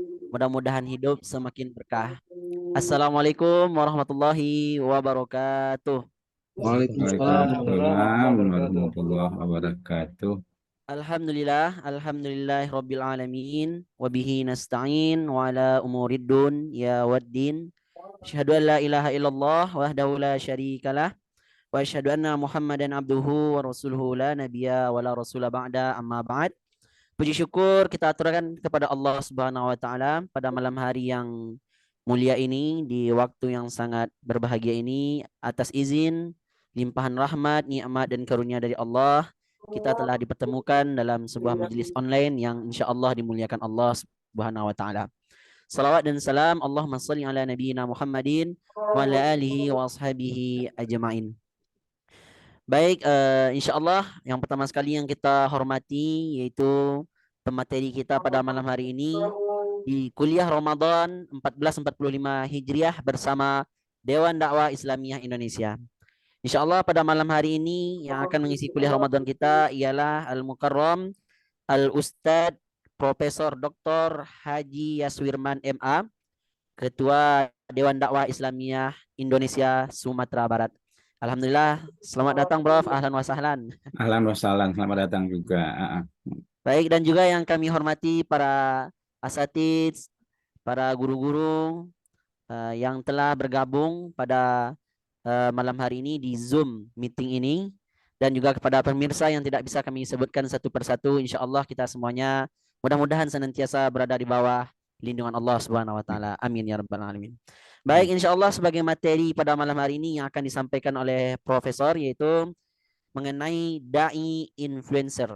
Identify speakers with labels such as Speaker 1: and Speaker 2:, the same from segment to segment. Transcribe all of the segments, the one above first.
Speaker 1: Mudah-mudahan hidup semakin berkah. Assalamualaikum warahmatullahi wabarakatuh.
Speaker 2: Waalaikumsalam warahmatullahi
Speaker 3: Waalaikumsalam
Speaker 2: wabarakatuh.
Speaker 3: warahmatullahi wabarakatuh.
Speaker 1: Alhamdulillah rabbil alamin wa bihi nasta'in wa ala umurid dun ya waddin. Asyhadu an la ilaha illallah wahdahu la syarikalah wa asyhadu anna Muhammadan abduhu wa rasuluhu la nabiyya wa la rasula ba'da amma ba'd. Puji syukur kita aturkan kepada Allah Subhanahu wa taala pada malam hari yang mulia ini di waktu yang sangat berbahagia ini atas izin limpahan rahmat, nikmat dan karunia dari Allah kita telah dipertemukan dalam sebuah majelis online yang insya Allah dimuliakan Allah Subhanahu wa taala. Salawat dan salam Allahumma salli ala nabiyyina Muhammadin wa ala alihi wa ashabihi ajmain. Baik, insya Allah yang pertama sekali yang kita hormati yaitu pemateri kita pada malam hari ini di kuliah Ramadan 1445 Hijriah bersama Dewan Dakwah Islamiyah Indonesia. Insya Allah pada malam hari ini yang akan mengisi kuliah Ramadan kita ialah Al-Mukarram Al-Ustadz Profesor Dr. Haji Yaswirman MA, Ketua Dewan Dakwah Islamiyah Indonesia Sumatera Barat. Alhamdulillah, selamat datang Prof. Ahlan wa sahlan.
Speaker 3: Ahlan wa sahlan, selamat datang juga.
Speaker 1: Baik, dan juga yang kami hormati para asatids, para guru-guru yang telah bergabung pada malam hari ini di Zoom meeting ini, dan juga kepada pemirsa yang tidak bisa kami sebutkan satu persatu. Insya Allah kita semuanya mudah-mudahan senantiasa berada di bawah lindungan Allah Subhanahu wa taala. Amin ya rabbal alamin. Baik, insya Allah sebagai materi pada malam hari ini yang akan disampaikan oleh Profesor yaitu mengenai dai influencer.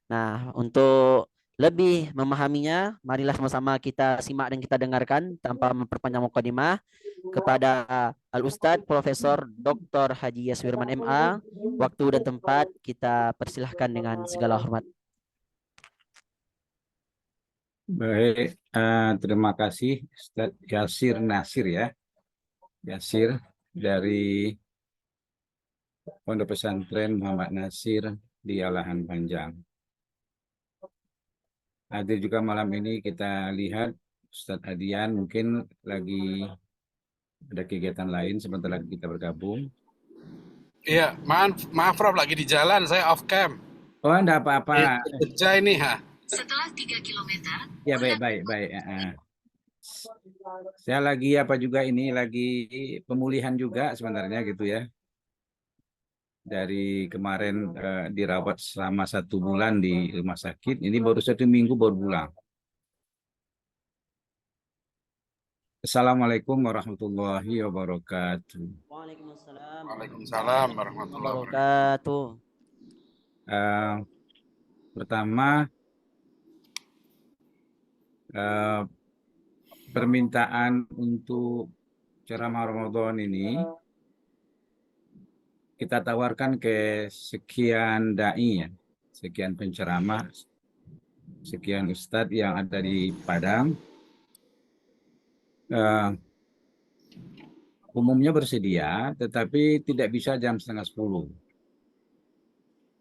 Speaker 1: Nah, untuk lebih memahaminya, marilah sama-sama kita simak dan kita dengarkan tanpa memperpanjang mukadimah kepada Al-Ustadz Profesor Dr. Haji Yaswirman MA. Waktu dan tempat kita persilahkan dengan segala hormat.
Speaker 3: Baik, terima kasih Ustadz Yasir Nasir ya. Yasir dari Pondok Pesantren Muhammad Nasir di Alahan Panjang. Hadir juga malam ini kita lihat Ustadz Adian mungkin lagi ada kegiatan lain, sebentar lagi kita bergabung.
Speaker 2: Iya, maaf Prof, lagi di jalan, saya off cam.
Speaker 3: Oh, enggak apa-apa.
Speaker 2: Kerja ini, ha.
Speaker 4: Setelah 3 kilometer,
Speaker 3: Ya, baik. Saya lagi juga ini lagi pemulihan juga sebenarnya gitu ya. Dari kemarin dirawat selama 1 bulan di rumah sakit, ini baru 1 minggu baru pulang. Assalamualaikum warahmatullahi wabarakatuh.
Speaker 2: Waalaikumsalam warahmatullahi
Speaker 1: wabarakatuh.
Speaker 3: Pertama, permintaan untuk ceramah Ramadan ini kita tawarkan ke sekian dai ya, sekian penceramah, sekian ustadz yang ada di Padang. Umumnya bersedia, tetapi tidak bisa jam 9:30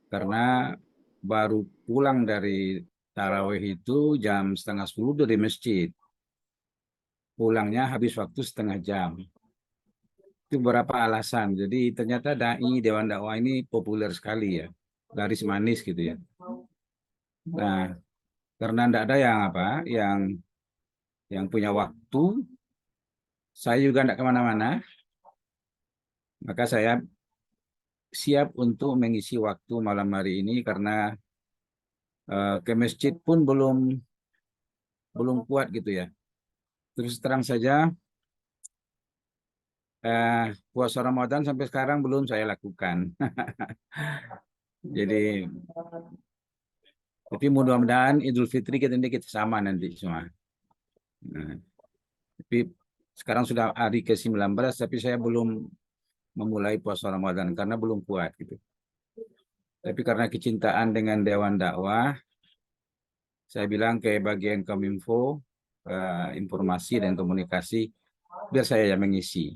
Speaker 3: karena baru pulang dari tarawih itu jam 9:30 dari masjid. Pulangnya habis waktu setengah jam. Itu beberapa alasan. Jadi ternyata dai Dewan Dakwah ini populer sekali ya, laris manis gitu ya. Nah, karena tidak ada yang punya waktu, saya juga tidak kemana-mana, maka saya siap untuk mengisi waktu malam hari ini karena ke masjid pun belum kuat gitu ya. Terus terang saja, puasa Ramadan sampai sekarang belum saya lakukan. Jadi, tapi mudah-mudahan Idul Fitri kita sama nanti semua. Nah, tapi sekarang sudah hari ke-19, tapi saya belum memulai puasa Ramadan karena belum kuat gitu. Tapi karena kecintaan dengan Dewan Dakwah, saya bilang ke bagian Kominfo, informasi dan komunikasi, biar saya yang mengisi.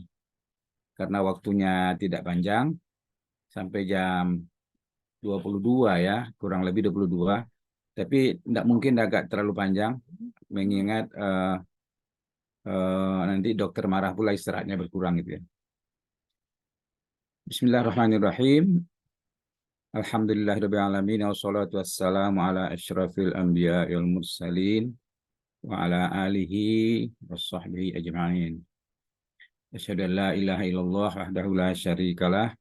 Speaker 3: Karena waktunya tidak panjang, sampai jam 22 ya, kurang lebih 22. Tapi tidak mungkin agak terlalu panjang, mengingat nanti dokter marah pula istirahatnya berkurang gitu ya. Bismillahirrahmanirrahim. Alhamdulillahirabbil alamin wassalatu wassalamu ala asyrafil anbiya'il mursalin wa ala alihi washabbihi ajma'in. Asyhadu an la ilaha illallah wahdahu la syarikalah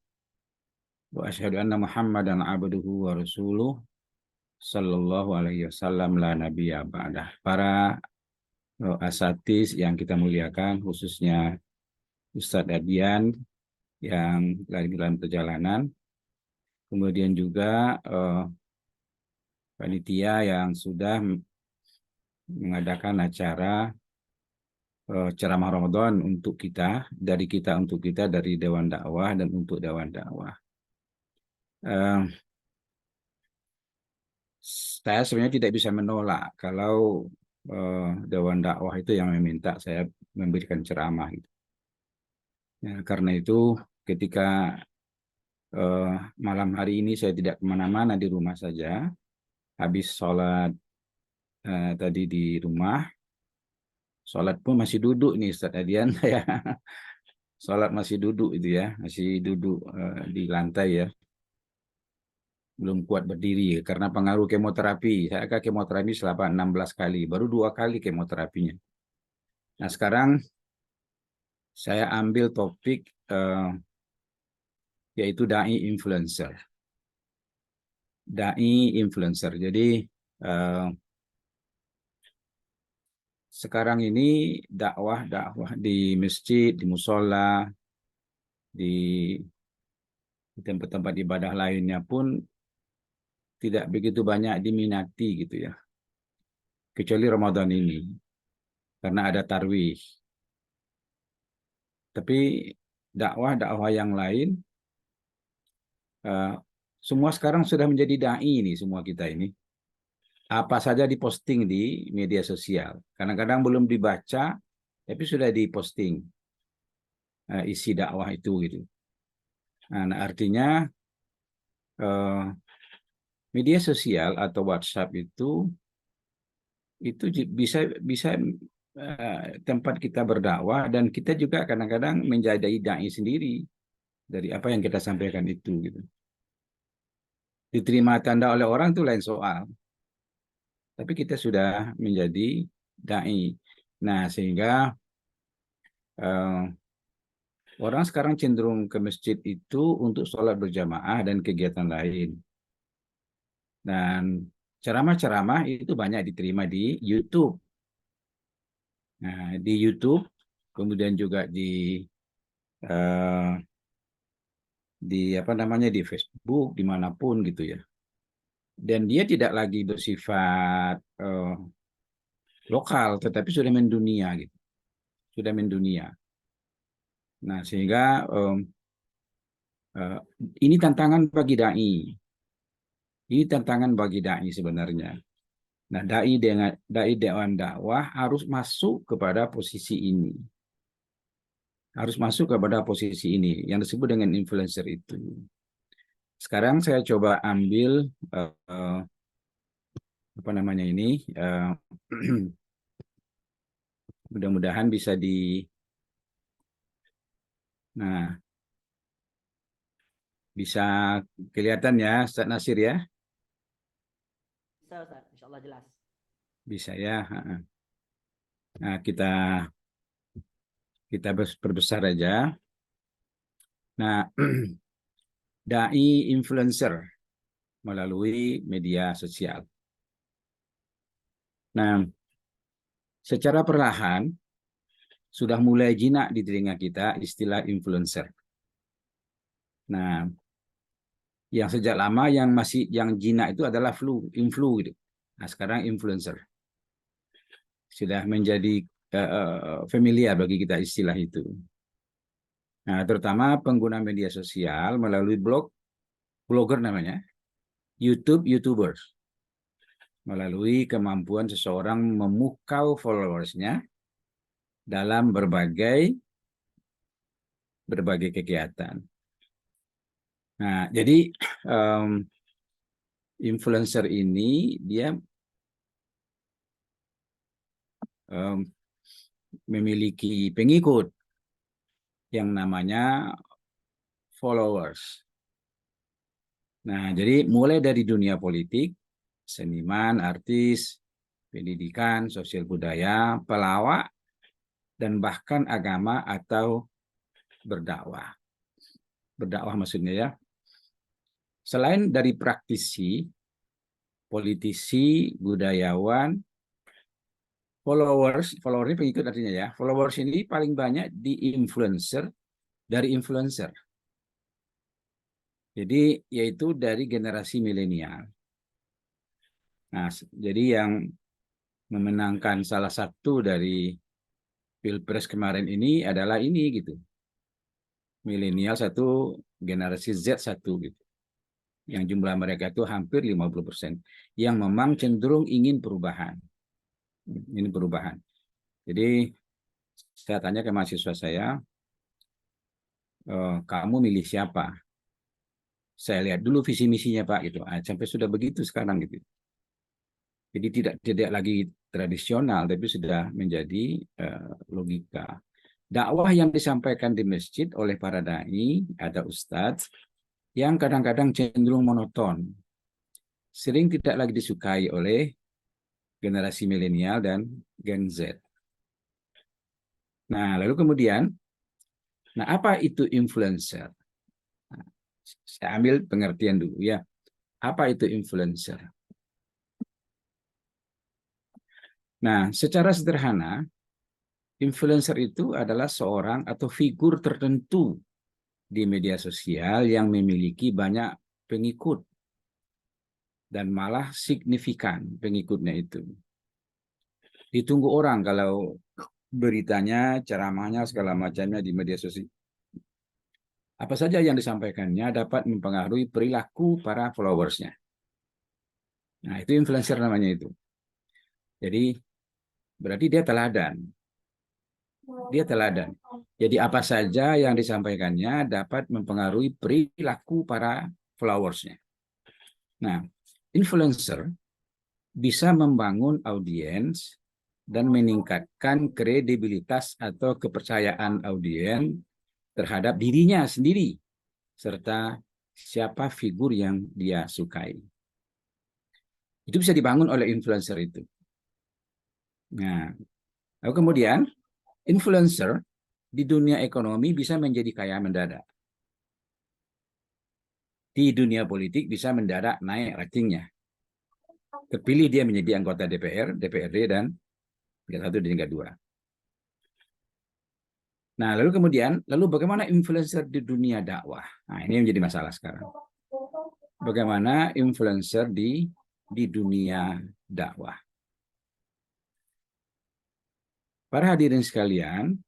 Speaker 3: wa asyhadu anna Muhammadan abduhu wa rasuluh sallallahu alaihi wasallam la nabiyya ba'dah. Para asatiz yang kita muliakan, khususnya Ustadz Adian yang lagi dalam perjalanan, kemudian juga panitia yang sudah mengadakan acara ceramah Ramadan untuk kita, dari kita untuk kita, dari Dewan Dakwah dan untuk Dewan Dakwah. Saya sebenarnya tidak bisa menolak kalau Dewan Dakwah itu yang meminta saya memberikan ceramah. Ya, karena itu ketika malam hari ini saya tidak kemana-mana, di rumah saja. Habis sholat tadi di rumah, sholat pun masih duduk nih Ustaz Adian ya. Sholat masih duduk itu ya, masih duduk di lantai ya. Belum kuat berdiri karena pengaruh kemoterapi. Saya akan kemoterapi selama 16 kali, baru 2 kali kemoterapinya. Nah sekarang saya ambil topik yaitu dai influencer. Dai influencer. Jadi sekarang ini dakwah di masjid, di musola, di tempat-tempat ibadah lainnya pun tidak begitu banyak diminati gitu ya. Kecuali Ramadan ini karena ada tarwih. Tapi dakwah yang lain semua sekarang sudah menjadi dai ini, semua kita ini. Apa saja diposting di media sosial. Kadang-kadang belum dibaca, tapi sudah diposting isi dakwah itu gitu. Nah, artinya media sosial atau WhatsApp itu bisa tempat kita berdakwah, dan kita juga kadang-kadang menjadi dai sendiri dari apa yang kita sampaikan itu gitu. Diterima tanda oleh orang itu lain soal. Tapi kita sudah menjadi dai. Nah, sehingga orang sekarang cenderung ke masjid itu untuk sholat berjamaah dan kegiatan lain. Dan ceramah-ceramah itu banyak diterima di YouTube. Nah, di YouTube, kemudian juga di di Facebook, dimanapun gitu ya. Dan dia tidak lagi bersifat lokal, tetapi sudah mendunia gitu. Sudah mendunia. Nah, sehingga ini tantangan bagi dai. Ini tantangan bagi dai sebenarnya. Nah, dai Dewan Dakwah harus masuk kepada posisi ini. Harus masuk kepada posisi ini yang disebut dengan influencer itu. Sekarang saya coba ambil apa namanya ini, mudah-mudahan bisa bisa kelihatan ya, Ustaz Nasir ya?
Speaker 1: Bisa Ustaz, insyaallah jelas.
Speaker 3: Bisa ya. Nah, kita perbesar aja. Nah, dai influencer melalui media sosial. Nah, secara perlahan sudah mulai jinak di telinga kita istilah influencer. Nah, yang sejak lama yang jinak itu adalah influ gitu. Nah, sekarang influencer. Sudah menjadi familiar bagi kita istilah itu. Nah, terutama pengguna media sosial melalui blogger namanya, YouTubers. Melalui kemampuan seseorang memukau followersnya dalam berbagai kegiatan. Nah, jadi influencer ini dia memiliki pengikut yang namanya followers. Nah, jadi mulai dari dunia politik, seniman, artis, pendidikan, sosial budaya, pelawak, dan bahkan agama atau berdakwah. Berdakwah maksudnya ya. Selain dari praktisi, politisi, budayawan, followers ini pengikut artinya ya. Followers ini paling banyak di influencer, dari influencer. Jadi yaitu dari generasi milenial. Nah, jadi yang memenangkan salah satu dari Pilpres kemarin ini adalah ini gitu. Milenial satu, generasi Z satu gitu. Yang jumlah mereka itu hampir 50%. Yang memang cenderung ingin perubahan. Ini perubahan. Jadi saya tanya ke mahasiswa saya, kamu milih siapa? Saya lihat dulu visi misinya Pak gitu. Sampai sudah begitu sekarang gitu. Jadi tidak lagi tradisional, tapi sudah menjadi logika. Dakwah yang disampaikan di masjid oleh para dai atau ustadz yang kadang-kadang cenderung monoton, sering tidak lagi disukai oleh generasi milenial dan Gen Z. Nah, lalu kemudian, apa itu influencer? Saya ambil pengertian dulu ya. Apa itu influencer? Nah, secara sederhana, influencer itu adalah seorang atau figur tertentu di media sosial yang memiliki banyak pengikut dan malah signifikan pengikutnya itu. Ditunggu orang kalau beritanya, ceramahnya, segala macamnya di media sosial. Apa saja yang disampaikannya dapat mempengaruhi perilaku para followersnya. Nah, itu influencer namanya itu. Jadi, berarti dia teladan. Dia teladan. Jadi, apa saja yang disampaikannya dapat mempengaruhi perilaku para followersnya. Nah, influencer bisa membangun audiens dan meningkatkan kredibilitas atau kepercayaan audiens terhadap dirinya sendiri, serta siapa figur yang dia sukai. Itu bisa dibangun oleh influencer itu. Nah, lalu kemudian influencer di dunia ekonomi bisa menjadi kaya mendadak. Di dunia politik bisa mendadak naik ratingnya. Terpilih dia menjadi anggota DPR, DPRD, dan tingkat 1 dan tingkat 2. Nah, lalu kemudian, bagaimana influencer di dunia dakwah? Nah, ini yang menjadi masalah sekarang. Bagaimana influencer di dunia dakwah? Para hadirin sekalian,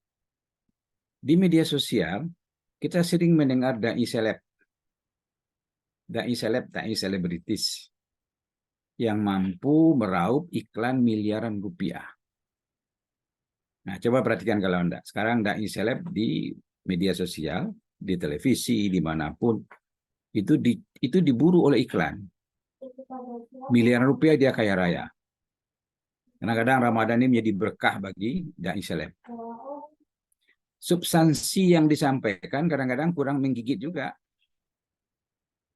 Speaker 3: di media sosial, kita sering mendengar dai selebritis yang mampu meraup iklan miliaran rupiah. Nah, coba perhatikan kalau Anda. Sekarang dai seleb di media sosial, di televisi, dimanapun, itu diburu oleh iklan. Miliaran rupiah dia kaya raya. Kadang-kadang Ramadan ini menjadi berkah bagi dai seleb. Substansi yang disampaikan kadang-kadang kurang menggigit juga.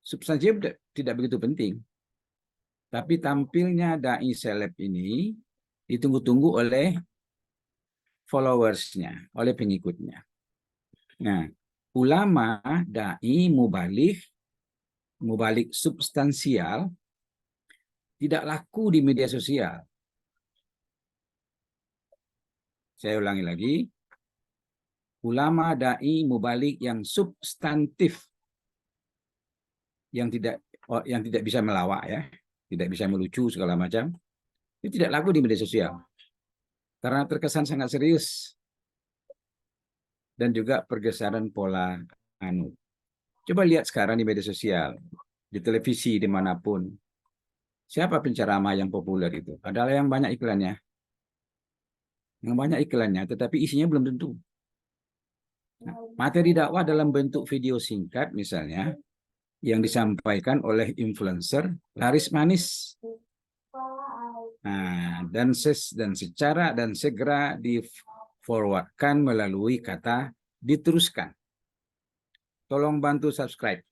Speaker 3: Substansinya tidak begitu penting. Tapi tampilnya dai seleb ini ditunggu-tunggu oleh followersnya, oleh pengikutnya. Nah, ulama, dai, mubalik substansial tidak laku di media sosial. Saya ulangi lagi. Ulama, dai, mubalik yang substantif, yang tidak bisa melawak ya, tidak bisa melucu segala macam, itu tidak laku di media sosial. Karena terkesan sangat serius dan juga pergeseran pola anu. Coba lihat sekarang di media sosial, di televisi, dimanapun. Siapa penceramah yang populer itu? Adalah yang banyak iklannya. Yang banyak iklannya, tetapi isinya belum tentu. Nah, materi dakwah dalam bentuk video singkat misalnya, yang disampaikan oleh influencer, laris manis. Nah, dan secara dan segera di forwardkan melalui kata diteruskan. Tolong bantu subscribe.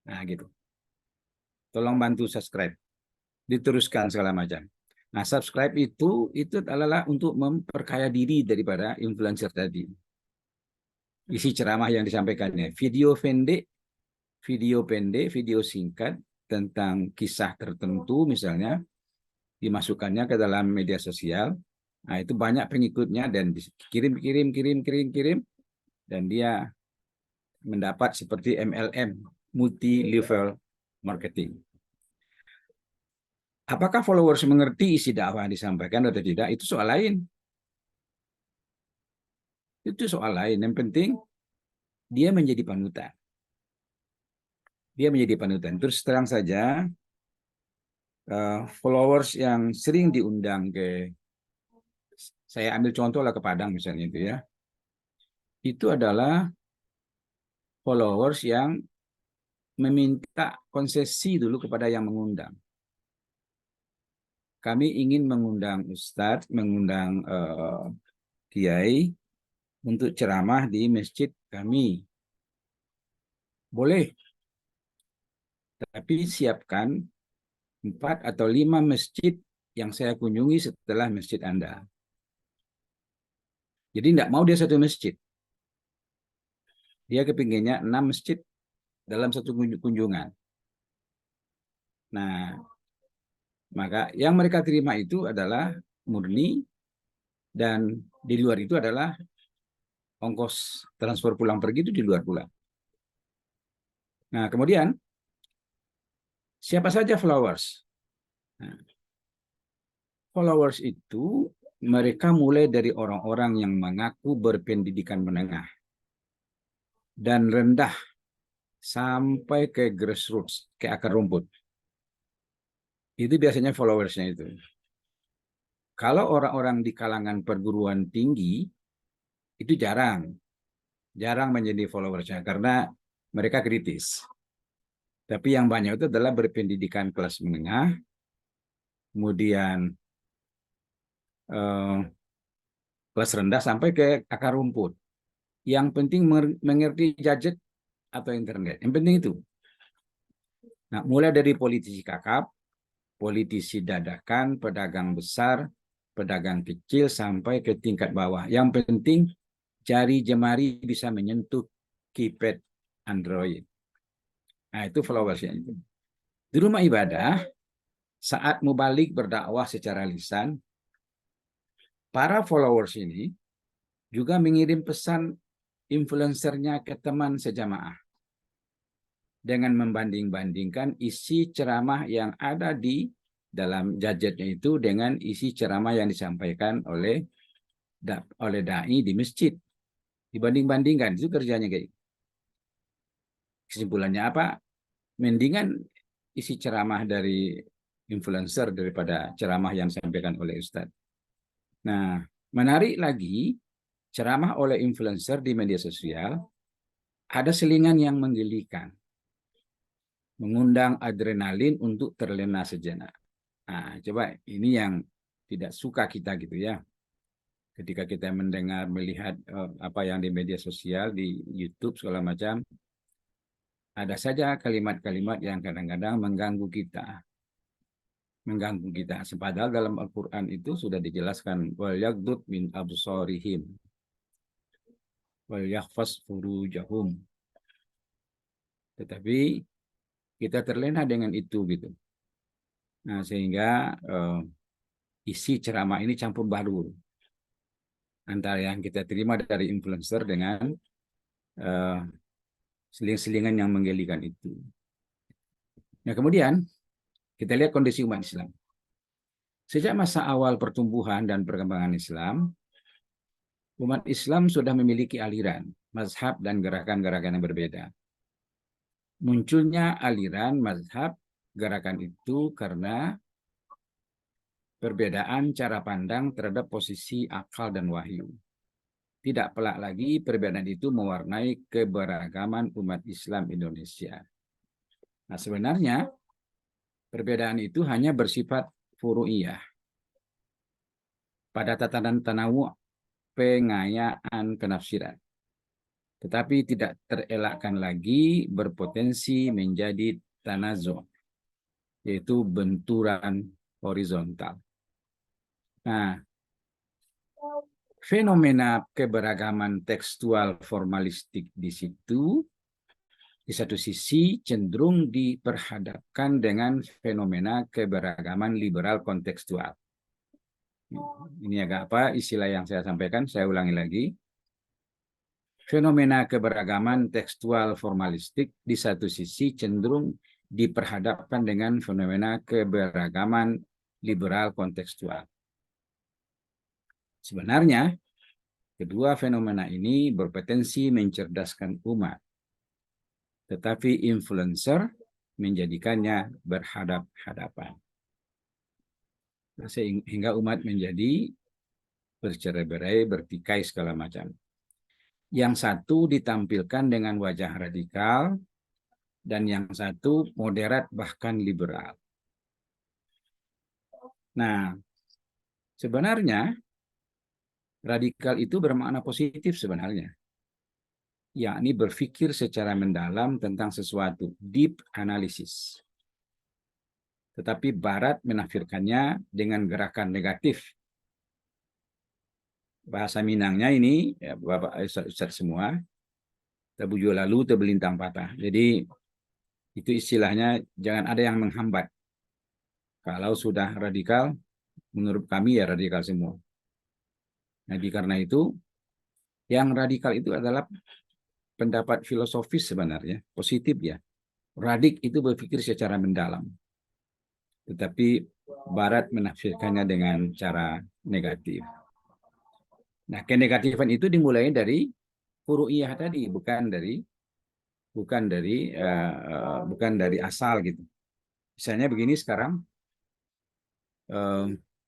Speaker 3: Nah, gitu. Tolong bantu subscribe. Diteruskan segala macam. Nah, subscribe itu adalah untuk memperkaya diri daripada influencer tadi. Isi ceramah yang disampaikannya. Video pendek, video singkat tentang kisah tertentu misalnya dimasukkannya ke dalam media sosial. Nah, itu banyak pengikutnya dan kirim dan dia mendapat seperti MLM, multi level marketing. Apakah followers mengerti isi dakwah yang disampaikan atau tidak? Itu soal lain. Itu soal lain. Yang penting dia menjadi panutan. Dia menjadi panutan. Terus terang saja, followers yang sering diundang saya ambil contoh lah ke Padang misalnya itu ya. Itu adalah followers yang meminta konsesi dulu kepada yang mengundang. Kami ingin mengundang ustadz, mengundang kiai untuk ceramah di masjid kami. Boleh. Tapi siapkan 4 atau 5 masjid yang saya kunjungi setelah masjid Anda. Jadi tidak mau dia satu masjid. Dia kepinginnya 6 masjid dalam satu kunjungan. Nah, maka yang mereka terima itu adalah murni dan di luar itu adalah ongkos transfer pulang pergi itu di luar pula. Nah, kemudian siapa saja followers? Nah, followers itu mereka mulai dari orang-orang yang mengaku berpendidikan menengah dan rendah sampai ke grassroots, ke akar rumput. Itu biasanya followersnya itu. Kalau orang-orang di kalangan perguruan tinggi, itu jarang menjadi followersnya karena mereka kritis. Tapi yang banyak itu adalah berpendidikan kelas menengah, kemudian kelas rendah sampai ke akar rumput. Yang penting mengerti gadget atau internet. Yang penting itu. Nah, mulai dari politisi kakap, politisi dadakan, pedagang besar, pedagang kecil, sampai ke tingkat bawah. Yang penting jari jemari bisa menyentuh keypad Android. Nah, itu followersnya itu. Di rumah ibadah, saat mubalik berdakwah secara lisan, para followers ini juga mengirim pesan influencernya ke teman sejamaah dengan membanding-bandingkan isi ceramah yang ada di dalam gadgetnya itu dengan isi ceramah yang disampaikan oleh dai di masjid. Dibanding-bandingkan, itu kerjanya kayak. Kesimpulannya apa? Mendingan isi ceramah dari influencer daripada ceramah yang disampaikan oleh Ustadz. Nah, menarik lagi, ceramah oleh influencer di media sosial ada selingan yang menggelikan, mengundang adrenalin untuk terlena sejenak. Nah, coba ini yang tidak suka kita gitu ya. Ketika kita mendengar, melihat apa yang di media sosial, di YouTube segala macam, ada saja kalimat-kalimat yang kadang-kadang mengganggu kita. Padahal dalam Al-Quran itu sudah dijelaskan wal yaghdud min absarihim wal yakhfaz furujahum. Tetapi kita terlena dengan itu gitu. Nah, sehingga isi ceramah ini campur baur antara yang kita terima dari influencer dengan seling-selingan yang menggelikan itu. Nah, kemudian kita lihat kondisi umat Islam. Sejak masa awal pertumbuhan dan perkembangan Islam, umat Islam sudah memiliki aliran, mazhab, dan gerakan-gerakan yang berbeda. Munculnya aliran, mazhab, gerakan itu karena perbedaan cara pandang terhadap posisi akal dan wahyu. Tidak pelak lagi perbedaan itu mewarnai keberagaman umat Islam Indonesia. Nah, sebenarnya perbedaan itu hanya bersifat furu'iyah, pada tatanan tanawu pengayaan penafsiran. Tetapi tidak terelakkan lagi berpotensi menjadi tanazu, yaitu benturan horizontal. Nah, fenomena keberagaman tekstual formalistik di situ, di satu sisi cenderung diperhadapkan dengan fenomena keberagaman liberal kontekstual. Ini agak apa istilah yang saya sampaikan, saya ulangi lagi. Fenomena keberagaman tekstual formalistik di satu sisi cenderung diperhadapkan dengan fenomena keberagaman liberal kontekstual. Sebenarnya, kedua fenomena ini berpotensi mencerdaskan umat, tetapi influencer menjadikannya berhadap-hadapan. Sehingga umat menjadi bercerai-berai, bertikai segala macam. Yang satu ditampilkan dengan wajah radikal, dan yang satu moderat bahkan liberal. Nah, sebenarnya radikal itu bermakna positif sebenarnya, yakni berpikir secara mendalam tentang sesuatu, deep analysis. Tetapi Barat menafsirkannya dengan gerakan negatif. Bahasa Minangnya ini, ya, Bapak Ustaz semua, tabujo lalu terbelintang patah. Jadi itu istilahnya jangan ada yang menghambat. Kalau sudah radikal, menurut kami ya radikal semua. Jadi karena itu, yang radikal itu adalah pendapat filosofis sebenarnya, positif ya. Radik itu berpikir secara mendalam. Tetapi Barat menafsirkannya dengan cara negatif. Nah, kenegatifan itu dimulai dari furu'iyah tadi, bukan dari asal gitu. Misalnya begini sekarang,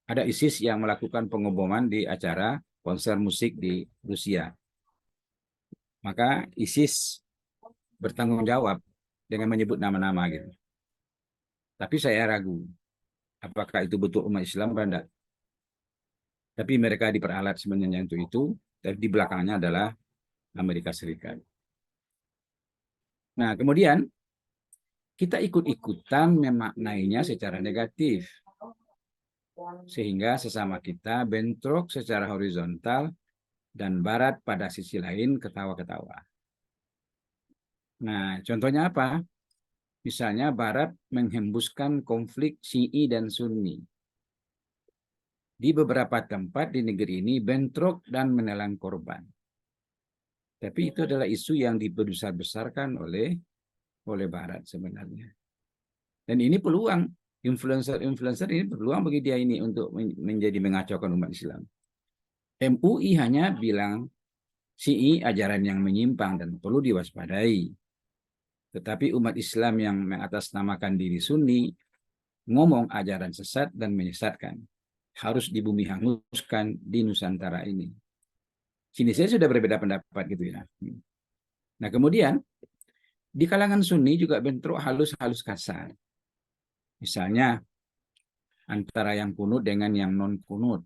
Speaker 3: ada ISIS yang melakukan pengeboman di acara konser musik di Rusia. Maka ISIS bertanggung jawab dengan menyebut nama-nama gitu. Tapi saya ragu, apakah itu betul umat Islam atau tidak. Tapi mereka diperalat sebenarnya untuk itu, dan di belakangnya adalah Amerika Serikat. Nah, kemudian kita ikut-ikutan memaknainya secara negatif. Sehingga sesama kita bentrok secara horizontal dan Barat pada sisi lain ketawa-ketawa. Nah, contohnya apa? Misalnya Barat menghembuskan konflik Syi'i dan Sunni. Di beberapa tempat di negeri ini bentrok dan menelan korban. Tapi itu adalah isu yang dibesar-besarkan oleh Barat sebenarnya. Dan ini peluang, influencer ini peluang bagi dia ini untuk menjadi mengacaukan umat Islam. MUI hanya bilang Syi'i ajaran yang menyimpang dan perlu diwaspadai. Tetapi umat Islam yang mengatasnamakan diri Sunni ngomong ajaran sesat dan menyesatkan. Harus dibumi hanguskan di Nusantara ini. Sini saya sudah berbeda pendapat gitu ya. Nah kemudian di kalangan Sunni juga bentrok halus-halus kasar. Misalnya antara yang kunut dengan yang non kunut.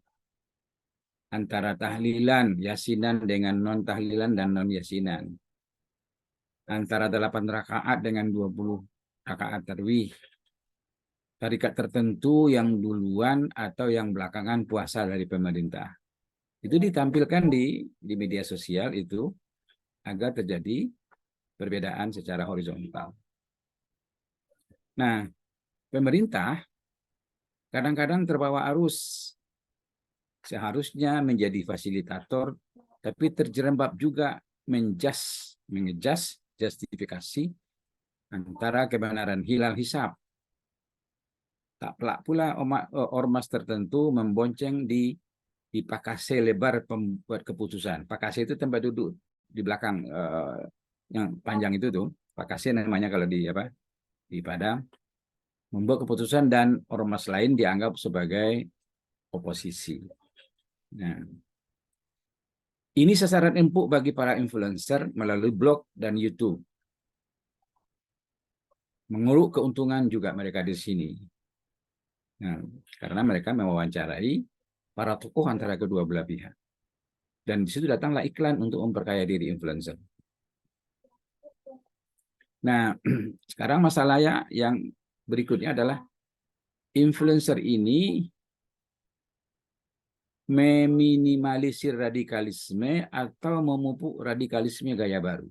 Speaker 3: Antara tahlilan, yasinan dengan non tahlilan dan non yasinan. Antara 8 rakaat dengan 20 rakaat tarwih. Tarikat tertentu yang duluan atau yang belakangan puasa dari pemerintah. Itu ditampilkan di media sosial itu agar terjadi perbedaan secara horizontal. Nah, pemerintah kadang-kadang terbawa arus. Seharusnya menjadi fasilitator, tapi terjerembab juga mengejas justifikasi antara kebenaran hilal hisab. Tak pelak pula ormas tertentu membonceng di pakase lebar pembuat keputusan. Pakase itu tempat duduk di belakang yang panjang itu tuh. Pakase namanya kalau di Padang. Membuat keputusan dan ormas lain dianggap sebagai oposisi. Nah, ini sasaran empuk bagi para influencer melalui blog dan YouTube. Menguruk keuntungan juga mereka di sini. Nah, karena mereka mewawancarai para tokoh antara kedua belah pihak. Dan di situ datanglah iklan untuk memperkaya diri influencer. Nah, sekarang masalahnya yang berikutnya adalah influencer ini meminimalisir radikalisme atau memupuk radikalisme gaya baru.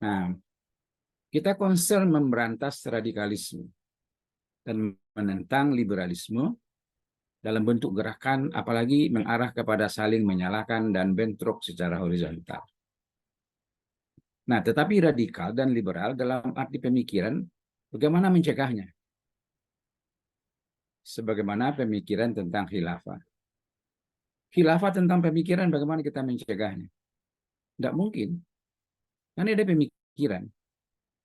Speaker 3: Nah, kita concern memberantas radikalisme dan menentang liberalisme dalam bentuk gerakan, apalagi mengarah kepada saling menyalahkan dan bentrok secara horizontal. Nah, tetapi radikal dan liberal dalam arti pemikiran, bagaimana mencegahnya? Sebagaimana pemikiran tentang khilafah. Khilafah tentang pemikiran, bagaimana kita mencegahnya? Tidak mungkin. Karena ada pemikiran.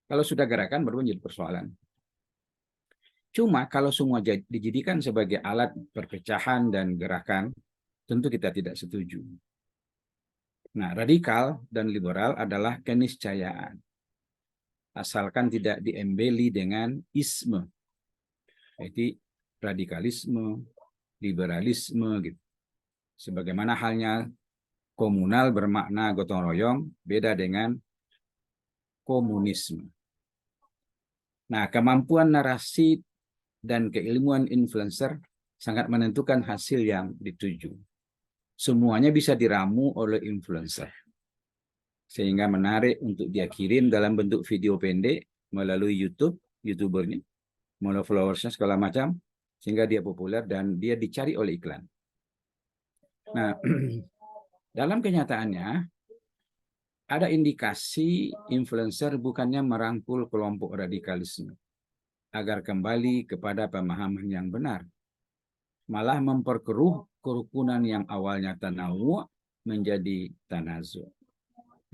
Speaker 3: Kalau sudah gerakan, baru menjadi persoalan. Cuma kalau semua dijadikan sebagai alat perpecahan dan gerakan, tentu kita tidak setuju. Nah, radikal dan liberal adalah keniscayaan. Asalkan tidak diembeli dengan isme. Jadi radikalisme, liberalisme gitu. Sebagaimana halnya komunal bermakna gotong royong, beda dengan komunisme. Nah, kemampuan narasi dan keilmuan influencer sangat menentukan hasil yang dituju. Semuanya bisa diramu oleh influencer. Sehingga menarik untuk dia kirim dalam bentuk video pendek melalui YouTube, YouTubernya, melalui followersnya segala macam, sehingga dia populer dan dia dicari oleh iklan. Nah, dalam kenyataannya, ada indikasi influencer bukannya merangkul kelompok radikalisme agar kembali kepada pemahaman yang benar, malah memperkeruh kerukunan yang awalnya tanawu menjadi tanazu,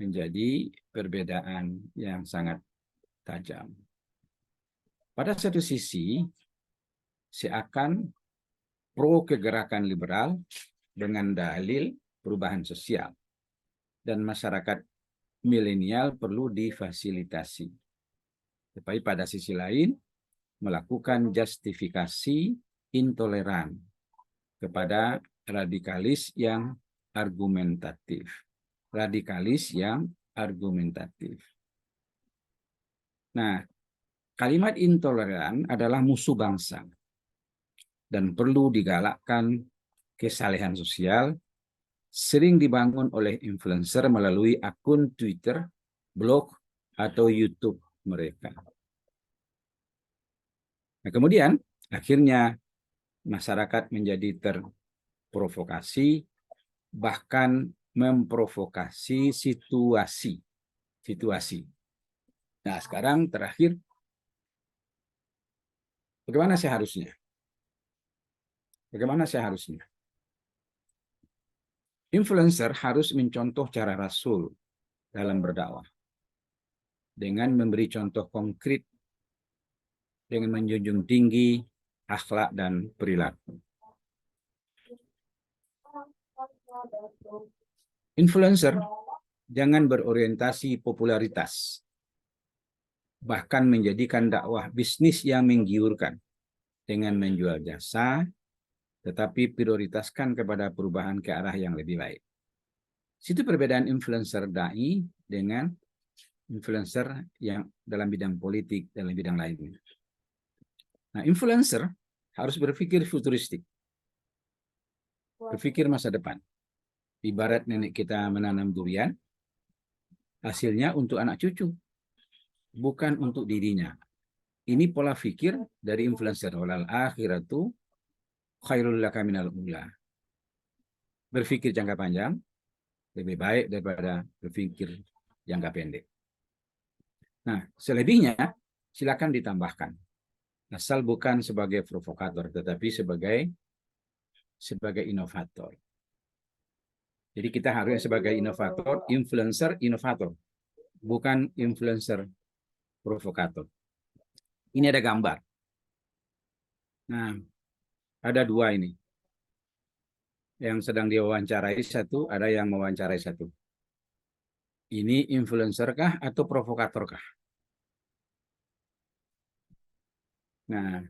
Speaker 3: menjadi perbedaan yang sangat tajam. Pada satu sisi, seakan pro kegerakan liberal dengan dalil perubahan sosial dan masyarakat milenial perlu difasilitasi. Tetapi pada sisi lain, melakukan justifikasi intoleran kepada radikalis yang argumentatif. Radikalis yang argumentatif. Nah, kalimat intoleran adalah musuh bangsa dan perlu digalakkan kesalehan sosial, sering dibangun oleh influencer melalui akun Twitter, blog, atau YouTube mereka. Nah, kemudian akhirnya masyarakat menjadi terprovokasi, bahkan memprovokasi situasi. Nah, sekarang terakhir, bagaimana seharusnya? Bagaimana seharusnya? Influencer harus mencontoh cara Rasul dalam berdakwah. Dengan memberi contoh konkret, dengan menjunjung tinggi akhlak dan perilaku. Influencer jangan berorientasi popularitas, bahkan menjadikan dakwah bisnis yang menggiurkan dengan menjual jasa, tetapi prioritaskan kepada perubahan ke arah yang lebih baik. Situ perbedaan influencer dai dengan influencer yang dalam bidang politik, dalam bidang lainnya. Nah, influencer harus berpikir futuristik, berpikir masa depan. Ibarat nenek kita menanam durian, hasilnya untuk anak cucu, bukan untuk dirinya. Ini pola pikir dari influencer. Walal akhiratu khairul laka minal ula. Berpikir jangka panjang lebih baik daripada berpikir jangka pendek. Nah, selebihnya silakan ditambahkan. Asal bukan sebagai provokator, tetapi sebagai inovator. Jadi kita harus sebagai inovator, influencer, inovator. Bukan influencer, provokator. Ini ada gambar. Nah, ada dua ini. Yang sedang diwawancarai satu, ada yang mewawancarai satu. Ini influencer kah atau provokator kah? Nah,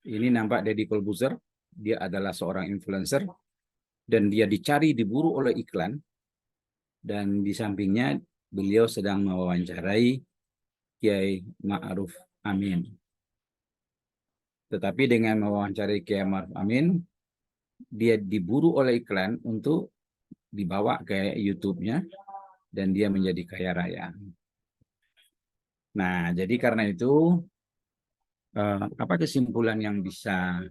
Speaker 3: Ini nampak Deddy Corbuzier, dia adalah seorang influencer dan dia dicari, diburu oleh iklan, dan di sampingnya beliau sedang mewawancarai Kiai Ma'ruf Amin. Tetapi dengan mewawancarai Kiai Ma'ruf Amin, dia diburu oleh iklan untuk dibawa ke YouTube-nya dan dia menjadi kaya raya. Nah, jadi karena itu apa kesimpulan yang bisa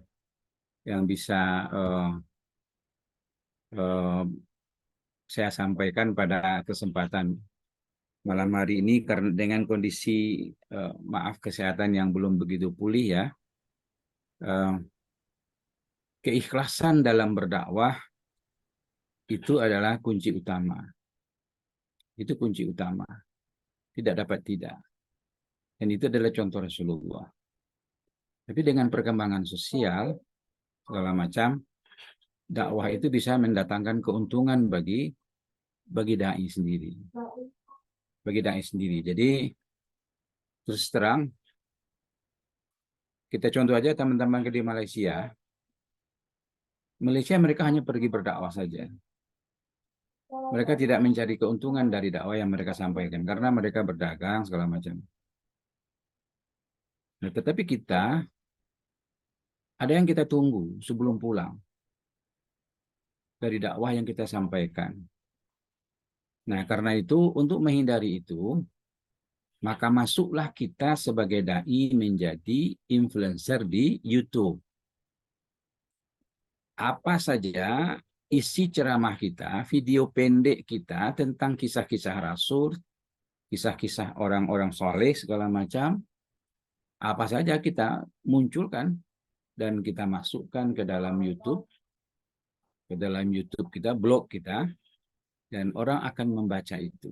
Speaker 3: saya sampaikan pada kesempatan malam hari ini, karena dengan kondisi maaf kesehatan yang belum begitu pulih ya, keikhlasan dalam berdakwah itu adalah kunci utama. Itu kunci utama. Tidak dapat tidak. Dan itu adalah contoh Rasulullah. Tapi dengan perkembangan sosial segala macam, dakwah itu bisa mendatangkan keuntungan bagi dai sendiri. Bagi dai sendiri. Jadi terus terang, kita contoh aja teman-teman di Malaysia. Malaysia mereka hanya pergi berdakwah saja. Mereka tidak mencari keuntungan dari dakwah yang mereka sampaikan karena mereka berdagang segala macam. Nah, tetapi kita ada yang kita tunggu sebelum pulang dari dakwah yang kita sampaikan. Nah, karena itu untuk menghindari itu, maka masuklah kita sebagai dai menjadi influencer di YouTube. Apa saja isi ceramah kita, video pendek kita tentang kisah-kisah Rasul, kisah-kisah orang-orang soleh segala macam, apa saja kita munculkan dan kita masukkan ke dalam YouTube, kita, blog kita, dan orang akan membaca itu.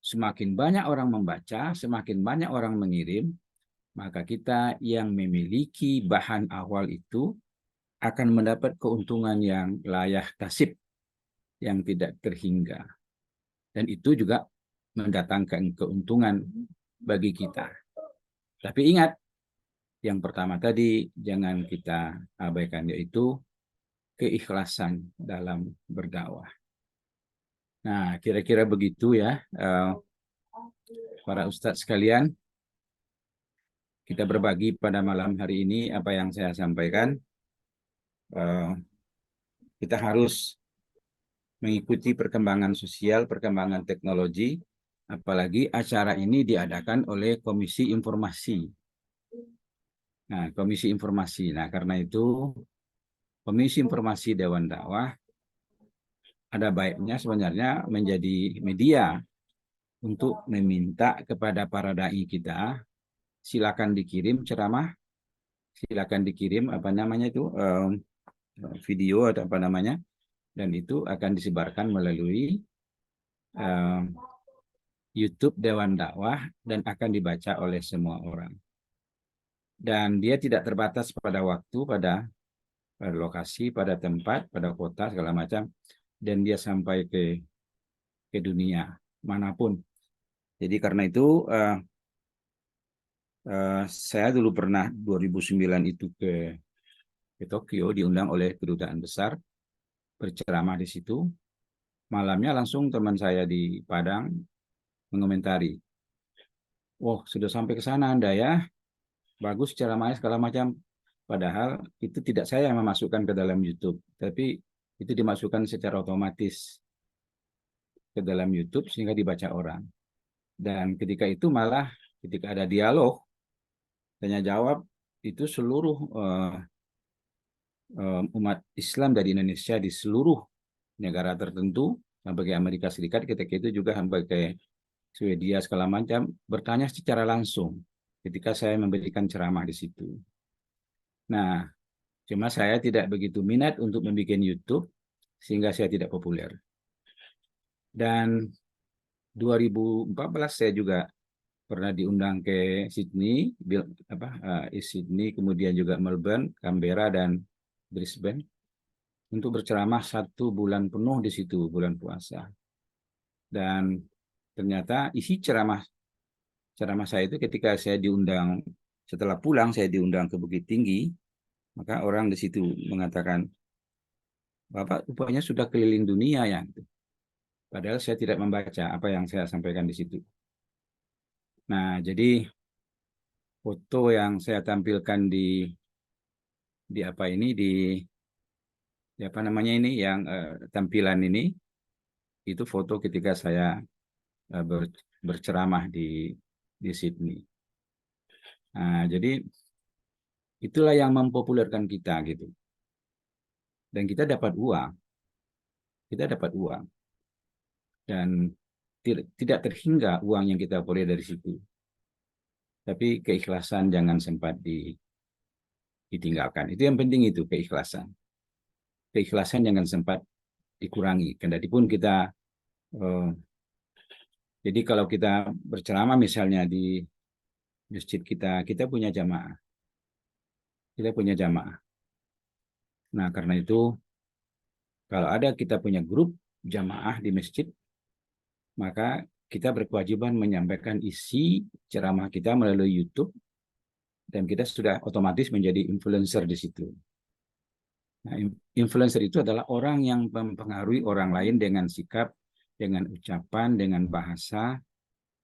Speaker 3: Semakin banyak orang membaca, semakin banyak orang mengirim, maka kita yang memiliki bahan awal itu akan mendapat keuntungan yang layak tasib, yang tidak terhingga. Dan itu juga mendatangkan keuntungan bagi kita. Tapi ingat, yang pertama tadi jangan kita abaikan, yaitu keikhlasan dalam berdakwah. Nah, kira-kira begitu ya, para ustadz sekalian. Kita berbagi pada malam hari ini apa yang saya sampaikan. Kita harus mengikuti perkembangan sosial, perkembangan teknologi, apalagi acara ini diadakan oleh Komisi Informasi. Nah, Komisi Informasi. Nah, karena itu Komisi Informasi Dewan Dakwah ada baiknya sebenarnya menjadi media untuk meminta kepada para dai kita, silakan dikirim ceramah, silakan dikirim video atau apa namanya, dan itu akan disebarkan melalui YouTube Dewan Dakwah dan akan dibaca oleh semua orang. Dan dia tidak terbatas pada waktu, pada lokasi, pada tempat, pada kota segala macam, dan dia sampai ke dunia manapun. Jadi karena itu saya dulu pernah 2009 itu ke Tokyo, diundang oleh kedutaan besar, berceramah di situ. Malamnya langsung teman saya di Padang mengomentari, "Wah, sudah sampai ke sana Anda ya, bagus ceramahnya segala macam." Padahal itu tidak saya yang memasukkan ke dalam YouTube, tapi itu dimasukkan secara otomatis ke dalam YouTube sehingga dibaca orang. Dan ketika itu malah ketika ada dialog, tanya jawab, itu seluruh umat Islam dari Indonesia di seluruh negara tertentu, sampai ke Amerika Serikat, ketika itu juga sampai ke Swedia segala macam, bertanya secara langsung ketika saya memberikan ceramah di situ. Nah, cuma saya tidak begitu minat untuk membuat YouTube, sehingga saya tidak populer. Dan 2014 saya juga pernah diundang ke Sydney, Sydney, kemudian juga Melbourne, Canberra, dan Brisbane untuk berceramah 1 bulan penuh di situ, bulan puasa. Dan ternyata isi ceramah saya itu ketika saya diundang Setelah pulang saya diundang ke Bukit Tinggi, maka orang di situ mengatakan, Bapak rupanya sudah keliling dunia ya. Padahal saya tidak membaca apa yang saya sampaikan di situ. Nah, jadi foto yang saya tampilkan di apa ini di apa namanya ini yang tampilan ini itu foto ketika saya berceramah di Sydney. Nah, jadi itulah yang mempopulerkan kita gitu. Dan kita dapat uang. Kita dapat uang. Dan tidak terhingga uang yang kita peroleh dari situ. Tapi keikhlasan jangan sempat ditinggalkan. Itu yang penting itu, keikhlasan. Keikhlasan jangan sempat dikurangi. Kendatipun kita jadi kalau kita berceramah misalnya di masjid kita, kita punya jamaah. Kita punya jamaah. Nah, karena itu kalau ada kita punya grup jamaah di masjid, maka kita berkewajiban menyampaikan isi ceramah kita melalui YouTube dan kita sudah otomatis menjadi influencer di situ. Nah, influencer itu adalah orang yang mempengaruhi orang lain dengan sikap, dengan ucapan, dengan bahasa,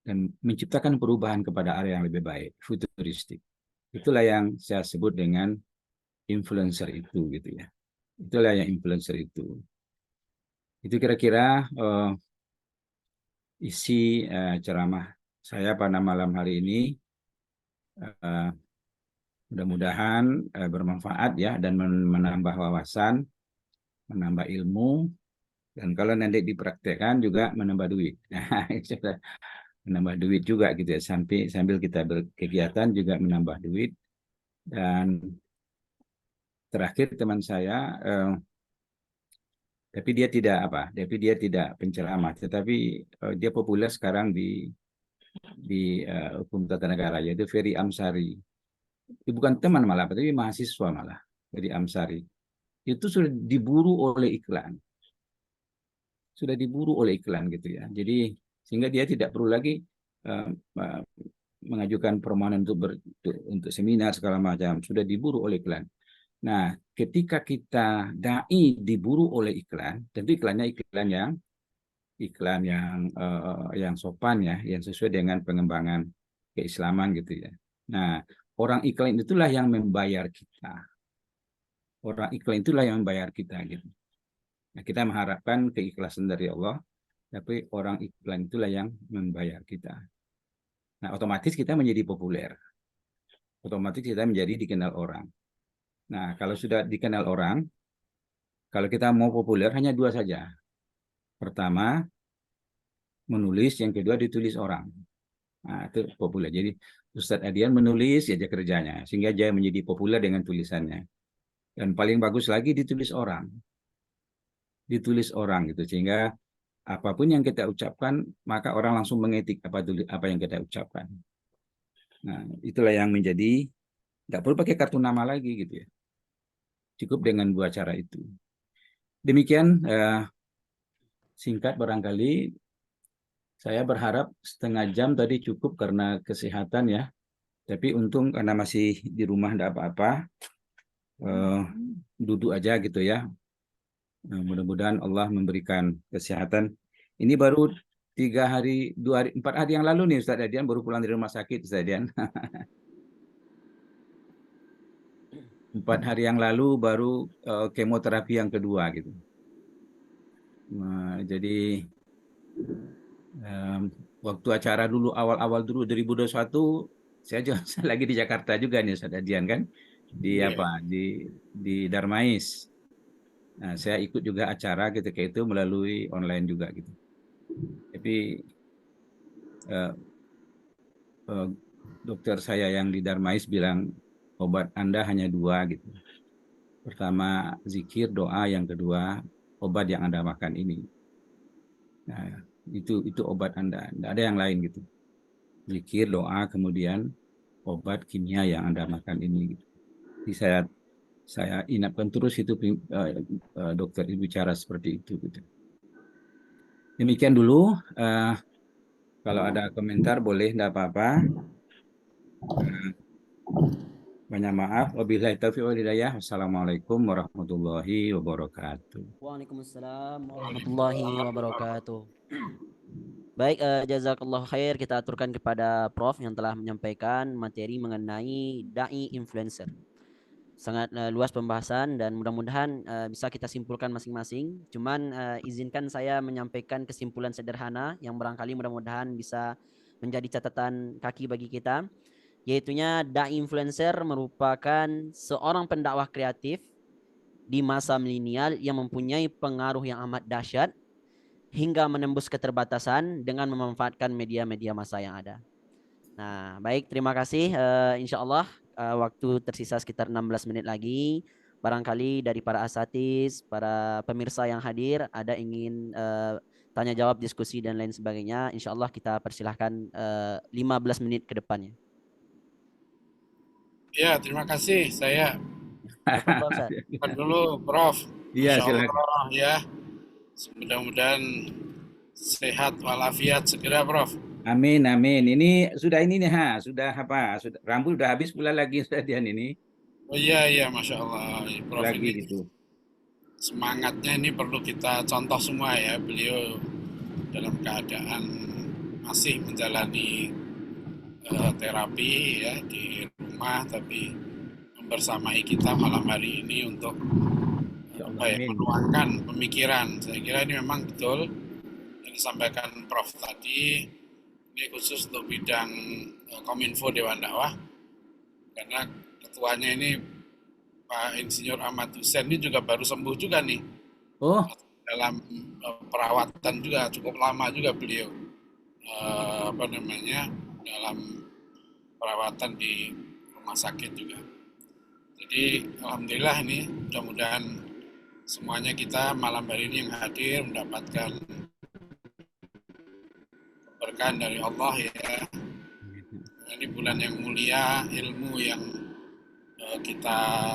Speaker 3: dan menciptakan perubahan kepada area yang lebih baik, futuristik. Itulah yang saya sebut dengan influencer itu, gitu ya. Itulah yang influencer itu. Itu kira-kira isi ceramah saya pada malam hari ini. Mudah-mudahan bermanfaat ya dan menambah wawasan, menambah ilmu, dan kalau nanti dipraktekkan juga menambah duit. Menambah duit juga gitu ya, sambil kita berkegiatan juga menambah duit. Dan terakhir teman saya, tapi dia tidak penceramah, tetapi dia populer sekarang di hukum tata negara, yaitu Ferry Amsari. Bukan teman malah, tapi mahasiswa malah, Ferry Amsari. Itu sudah diburu oleh iklan. Sudah diburu oleh iklan gitu ya. Jadi sehingga dia tidak perlu lagi mengajukan permohonan untuk seminar segala macam. Sudah diburu oleh iklan. Nah, ketika kita dai diburu oleh iklan, tentu iklannya iklan yang sopan ya, yang sesuai dengan pengembangan keislaman gitu ya. Nah, orang iklan itulah yang membayar kita. Orang iklan itulah yang membayar kita gitu. Nah, kita mengharapkan keikhlasan dari Allah, tapi orang iklan itulah yang membayar kita. Nah, otomatis kita menjadi populer. Otomatis kita menjadi dikenal orang. Nah, kalau sudah dikenal orang, kalau kita mau populer hanya dua saja. Pertama, menulis, yang kedua ditulis orang. Nah, itu populer. Jadi Ustadz Adian menulis saja kerjanya, sehingga dia menjadi populer dengan tulisannya. Dan paling bagus lagi ditulis orang. Ditulis orang gitu, sehingga apapun yang kita ucapkan, maka orang langsung mengetik apa yang kita ucapkan. Nah, itulah yang menjadi, nggak perlu pakai kartu nama lagi gitu ya. Cukup dengan dua cara itu. Demikian singkat barangkali. Saya berharap setengah jam tadi cukup karena kesehatan ya. Tapi untung karena masih di rumah tidak apa-apa. Duduk aja gitu ya. Mudah-mudahan Allah memberikan kesehatan. Ini baru 4 hari yang lalu nih Ustaz Adian baru pulang dari rumah sakit Ustaz Adian. 4 hari yang lalu baru kemoterapi yang kedua gitu. Nah, jadi waktu acara dulu awal-awal dulu 2021 saya juga lagi di Jakarta juga nih Ustaz Adian kan di di Darmais. Nah, saya ikut juga acara ketika itu melalui online juga gitu. Tapi dokter saya yang di Darmais bilang obat Anda hanya 2 gitu. Pertama zikir, doa, yang kedua obat yang Anda makan ini. Nah, itu obat Anda, tidak ada yang lain gitu. Zikir, doa, kemudian obat kimia yang Anda makan ini gitu. Jadi saya inapkan terus itu dokter itu bicara seperti itu gitu. Demikian dulu. Kalau ada komentar boleh, tidak apa-apa. Banyak maaf. Wabillahi taufiq wal hidayah. Wassalamualaikum warahmatullahi wabarakatuh.
Speaker 1: Waalaikumsalam warahmatullahi wabarakatuh. Baik, jazakallah khair. Kita aturkan kepada Prof yang telah menyampaikan materi mengenai dai influencer. Sangat luas pembahasan dan mudah-mudahan bisa kita simpulkan masing-masing. Cuman izinkan saya menyampaikan kesimpulan sederhana yang barangkali mudah-mudahan bisa menjadi catatan kaki bagi kita, yaitunya dai influencer merupakan seorang pendakwah kreatif di masa milenial yang mempunyai pengaruh yang amat dahsyat hingga menembus keterbatasan dengan memanfaatkan media-media massa yang ada. Nah, baik, terima kasih. Insya Allah waktu tersisa sekitar 16 menit lagi. Barangkali dari para asatiz, para pemirsa yang hadir, ada ingin tanya jawab, diskusi, dan lain sebagainya. Insya Allah kita persilahkan 15 menit ke depannya.
Speaker 2: Ya, terima kasih. Saya
Speaker 1: Tafadhol, Ustaz.
Speaker 2: dulu, Prof.
Speaker 3: Iya,
Speaker 2: Masya
Speaker 3: silakan.
Speaker 2: Allah, ya. Mudah-mudahan sehat walafiat segera, Prof.
Speaker 3: Amin, amin. Ini sudah ini nih, sudah apa? Sudah rambut udah habis pula lagi Ustaz Dian ini.
Speaker 2: Oh iya, iya, Masya Allah. Prof
Speaker 3: Lagi
Speaker 2: ini
Speaker 3: gitu.
Speaker 2: semangatnya ini perlu kita contoh semua ya. Beliau dalam keadaan masih menjalani terapi ya di rumah, tapi membersamai kita malam hari ini untuk
Speaker 3: Insya Allah,
Speaker 2: apa ya,
Speaker 3: amin.
Speaker 2: menuangkan pemikiran. Saya kira ini memang betul yang disampaikan Prof tadi. Ini khusus untuk bidang Kominfo Dewan Dakwah, karena ketuanya ini Pak Insinyur Ahmad Hussein ini juga baru sembuh juga nih,
Speaker 3: Oh,
Speaker 2: dalam perawatan juga cukup lama juga beliau dalam perawatan di rumah sakit juga. Jadi alhamdulillah ini mudah-mudahan semuanya kita malam hari ini yang hadir mendapatkan berkah dari Allah ya. Ini bulan yang mulia, ilmu yang kita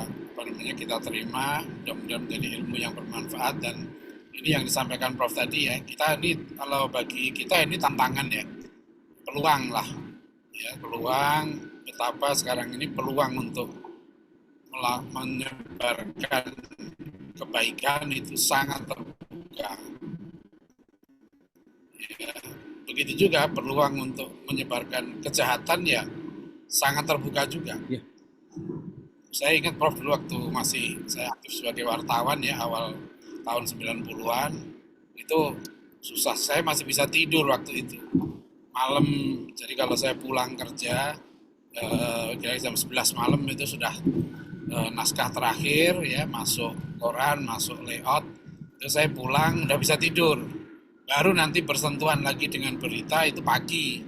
Speaker 2: terima, mudah-mudahan menjadi ilmu yang bermanfaat. Dan ini yang disampaikan Prof tadi ya, kita ini kalau bagi kita ini tantangan ya, peluang lah ya, peluang. Betapa sekarang ini peluang untuk menyebarkan kebaikan itu sangat terbuka ya. Begitu juga peluang untuk menyebarkan kejahatan ya sangat terbuka juga.
Speaker 3: ya.
Speaker 2: Saya ingat Prof dulu waktu masih saya aktif sebagai wartawan ya, awal tahun 90-an, itu susah, saya masih bisa tidur waktu itu. Malam, jadi kalau saya pulang kerja, kira jam 11 malam itu sudah naskah terakhir ya, masuk koran, masuk layout, itu saya pulang udah bisa tidur. Baru nanti bersentuhan lagi dengan berita itu pagi.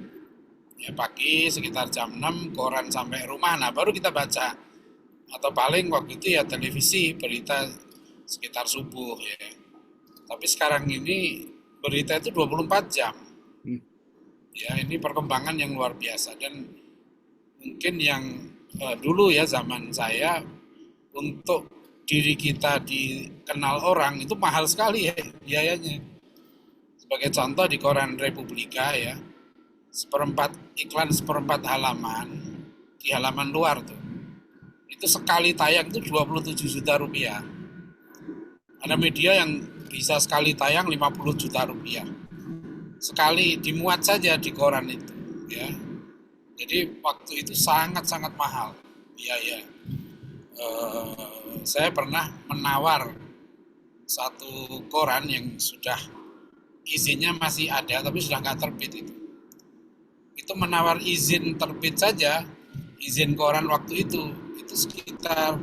Speaker 2: Ya pagi sekitar jam 6 koran sampai rumah, nah baru kita baca. Atau paling waktu itu ya televisi, berita sekitar subuh ya. Tapi sekarang ini berita itu 24 jam. Ya, ini perkembangan yang luar biasa. Dan mungkin yang dulu ya zaman saya, untuk diri kita dikenal orang itu mahal sekali ya biayanya. Sebagai contoh di koran Republika ya, iklan seperempat halaman di halaman luar tuh, itu sekali tayang itu 27 juta rupiah. Ada media yang bisa sekali tayang 50 juta rupiah. Sekali dimuat saja di koran itu ya. Jadi waktu itu sangat-sangat mahal biaya. Saya pernah menawar satu koran yang sudah izinnya masih ada tapi sudah nggak terbit itu menawar izin terbit saja, izin koran waktu itu sekitar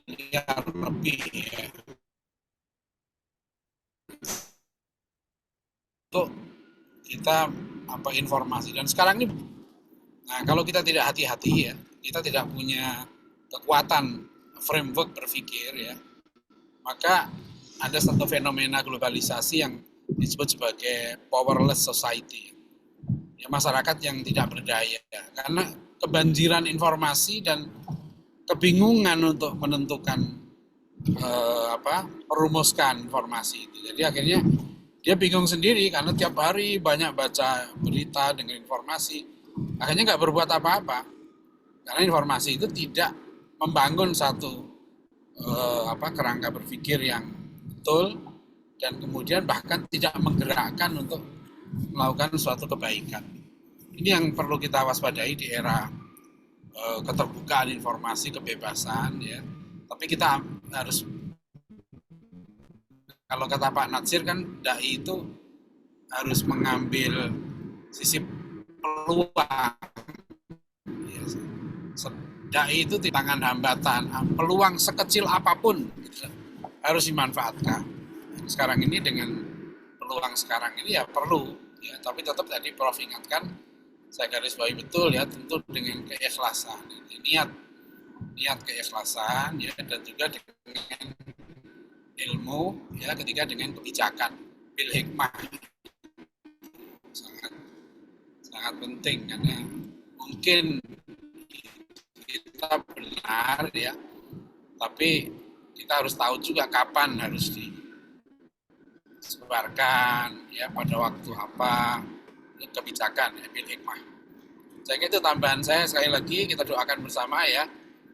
Speaker 2: miliar lebih ya. Untuk kita informasi. Dan sekarang ini, nah kalau kita tidak hati-hati ya, kita tidak punya kekuatan framework berpikir ya, maka ada satu fenomena globalisasi yang disebut sebagai powerless society ya, masyarakat yang tidak berdaya karena kebanjiran informasi dan kebingungan untuk menentukan merumuskan informasi itu. Jadi akhirnya dia bingung sendiri karena tiap hari banyak baca berita dengan informasi, akhirnya nggak berbuat apa-apa karena informasi itu tidak membangun satu kerangka berpikir yang betul dan kemudian bahkan tidak menggerakkan untuk melakukan suatu kebaikan. Ini yang perlu kita waspadai di era keterbukaan informasi, kebebasan, ya. Tapi kita harus, kalau kata Pak Natsir kan, dai itu harus mengambil sisi peluang. Ya. Dai itu di tangan hambatan, peluang sekecil apapun gitu, harus dimanfaatkan. Sekarang ini dengan peluang sekarang ini ya perlu, ya, tapi tetap tadi Prof ingatkan, saya garis bawahi betul ya, tentu dengan keikhlasan, niat keikhlasan ya, dan juga dengan ilmu ya, ketiga dengan kebijakan, bil hikmah, sangat penting karena mungkin kita benar ya, tapi kita harus tahu juga kapan harus disebarkan ya, pada waktu apa, kebijakan ya, bil hikmah. Saya kira itu tambahan saya. Sekali lagi kita doakan bersama ya,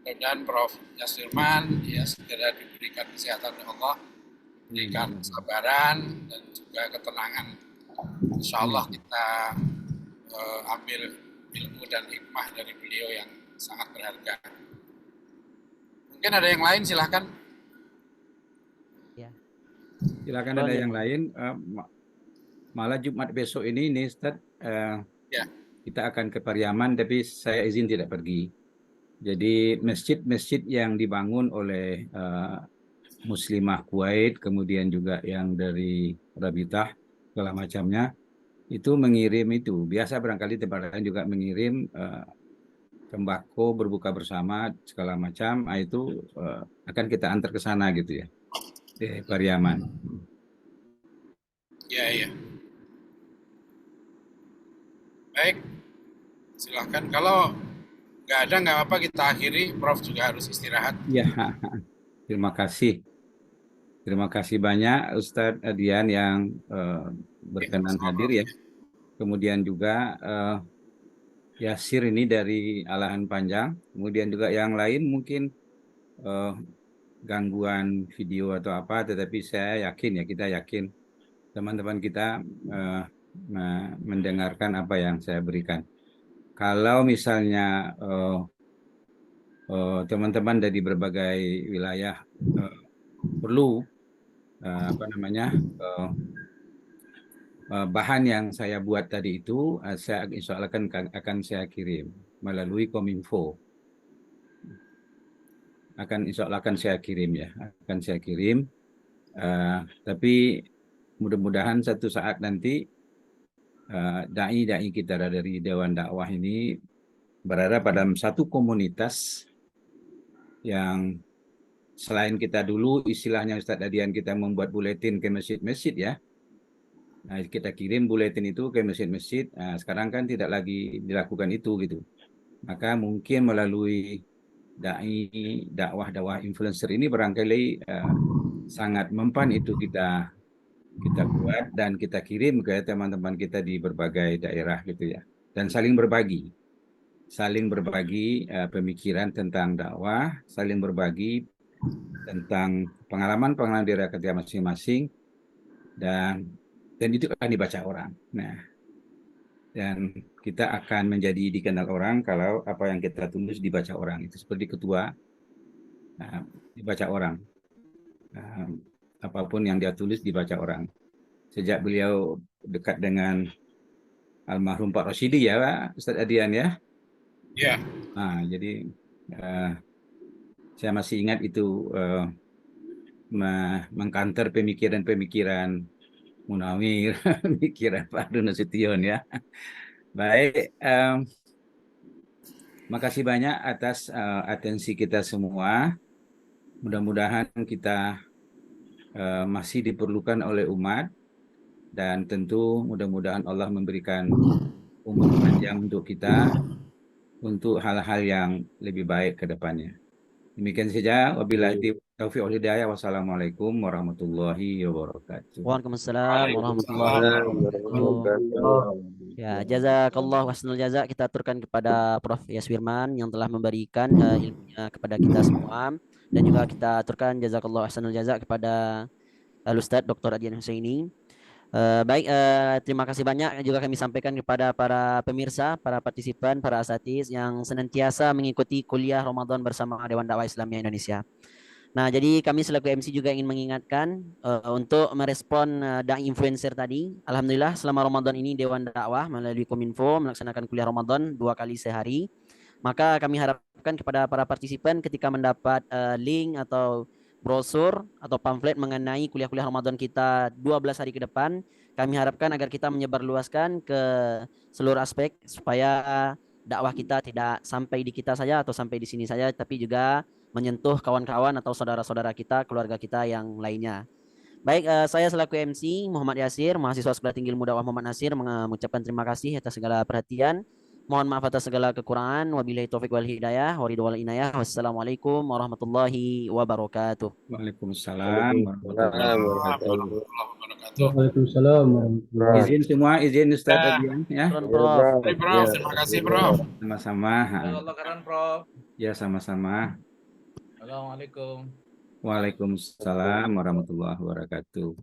Speaker 2: mudah-mudahan Prof. Yasirman ya segera diberikan kesehatan oleh Allah, diberikan kesabaran dan juga ketenangan. Insya Allah kita ambil ilmu dan hikmah dari beliau yang sangat berharga. Mungkin ada yang lain, silahkan.
Speaker 1: Ya.
Speaker 3: Silakan ada yang lain. Malah Jumat besok ini Ustaz,
Speaker 2: Ya.
Speaker 3: kita akan ke Pariaman, tapi saya izin tidak pergi. Jadi masjid-masjid yang dibangun oleh Muslimah Kuwait, kemudian juga yang dari Rabitah, segala macamnya, itu mengirim itu. Biasa barangkali tempat lain juga mengirim tembakau berbuka bersama, segala macam. Itu akan kita antar ke sana gitu ya, di Pariaman.
Speaker 2: Ya. Baik, silahkan. Kalau nggak ada, nggak apa-apa, kita akhiri. Prof juga harus istirahat.
Speaker 3: Ya, terima kasih. Terima kasih banyak Ustadz Adian yang berkenan hadir ya. Kemudian juga Yasir ini dari Alahan Panjang. Kemudian juga yang lain mungkin gangguan video atau apa, tetapi saya yakin ya, kita yakin teman-teman kita mendengarkan apa yang saya berikan. Kalau misalnya teman-teman dari berbagai wilayah perlu bahan yang saya buat tadi itu, saya insya Allah akan saya kirim melalui Kominfo. Insya Allah akan saya kirim ya, akan saya kirim. Tapi mudah-mudahan satu saat nanti dai-dai kita dari Dewan Dakwah ini berada pada satu komunitas yang selain kita dulu istilahnya Ustadz Adian, kita membuat buletin ke masjid-masjid ya. Nah, kita kirim buletin itu ke masjid-masjid. Nah, sekarang kan tidak lagi dilakukan itu gitu. Maka mungkin melalui dai, dakwah influencer ini barangkali sangat mempan itu kita buat dan kita kirim ke teman-teman kita di berbagai daerah gitu ya. Dan saling berbagi pemikiran tentang dakwah, saling berbagi tentang pengalaman daerah kita masing-masing, dan itu akan dibaca orang. Nah, dan kita akan menjadi dikenal orang kalau apa yang kita tulis dibaca orang. Itu seperti ketua, dibaca orang. Apapun yang dia tulis dibaca orang. Sejak beliau dekat dengan almarhum Pak Rosyidi ya, Pak Ustadz Adian ya.
Speaker 2: Ya.
Speaker 3: Nah, jadi saya masih ingat itu mengkanter pemikiran Munawir, pemikiran Pak Ardo Nasution ya. Baik, makasih banyak atas atensi kita semua. Mudah-mudahan kita masih diperlukan oleh umat, dan tentu mudah-mudahan Allah memberikan umur panjang untuk kita untuk hal-hal yang lebih baik ke depannya. Demikian saja. Wabillahi taufiq wal hidayah. Wassalamualaikum warahmatullahi wabarakatuh.
Speaker 1: Waalaikumsalam warahmatullahi
Speaker 2: Waalaikumsalam
Speaker 1: wabarakatuh. Ya, jazakallah wasnul jaza kita aturkan kepada Prof. Yaswirman yang telah memberikan ilmunya kepada kita semua, dan juga kita aturkan jazakallah wasnul jaza kepada Al-Ustadz Dr. Adian Husaini. Baik, terima kasih banyak juga kami sampaikan kepada para pemirsa, para partisipan, para asatiz yang senantiasa mengikuti kuliah Ramadan bersama Dewan Dakwah Islamiyah Indonesia. Nah, jadi kami selaku MC juga ingin mengingatkan untuk merespon dai influencer tadi. Alhamdulillah selama Ramadan ini Dewan Dakwah melalui Kominfo melaksanakan kuliah Ramadan 2 kali sehari. Maka kami harapkan kepada para partisipan ketika mendapat link atau brosur atau pamflet mengenai kuliah-kuliah Ramadan kita 12 hari ke depan, kami harapkan agar kita menyebarluaskan ke seluruh aspek supaya dakwah kita tidak sampai di kita saja atau sampai di sini saja, tapi juga menyentuh kawan-kawan atau saudara-saudara kita, keluarga kita yang lainnya. Baik, saya selaku MC Muhammad Yasir, mahasiswa Sekolah Tinggi Ilmu Dakwah Muhammad Nasir, mengucapkan terima kasih atas segala perhatian. Mohon maaf atas segala kekurangan. Wabillahi taufik wal hidayah, waridhu wal inayah. Wassalamualaikum warahmatullahi wabarakatuh.
Speaker 3: Waalaikumsalam warahmatullahi wabarakatuh.
Speaker 2: warahmatullahi wabarakatuh.
Speaker 5: Waalaikumsalam warahmatullahi
Speaker 3: Izin semua, izin Ustadz
Speaker 2: Ya.
Speaker 3: Adian ya.
Speaker 1: Turun, Prof.
Speaker 2: Baik, Prof. Terima kasih, Prof.
Speaker 3: Sama-sama.
Speaker 6: Allah karan, Prof.
Speaker 3: Ya, sama-sama.
Speaker 6: Assalamualaikum.
Speaker 3: Waalaikumsalam warahmatullahi wabarakatuh.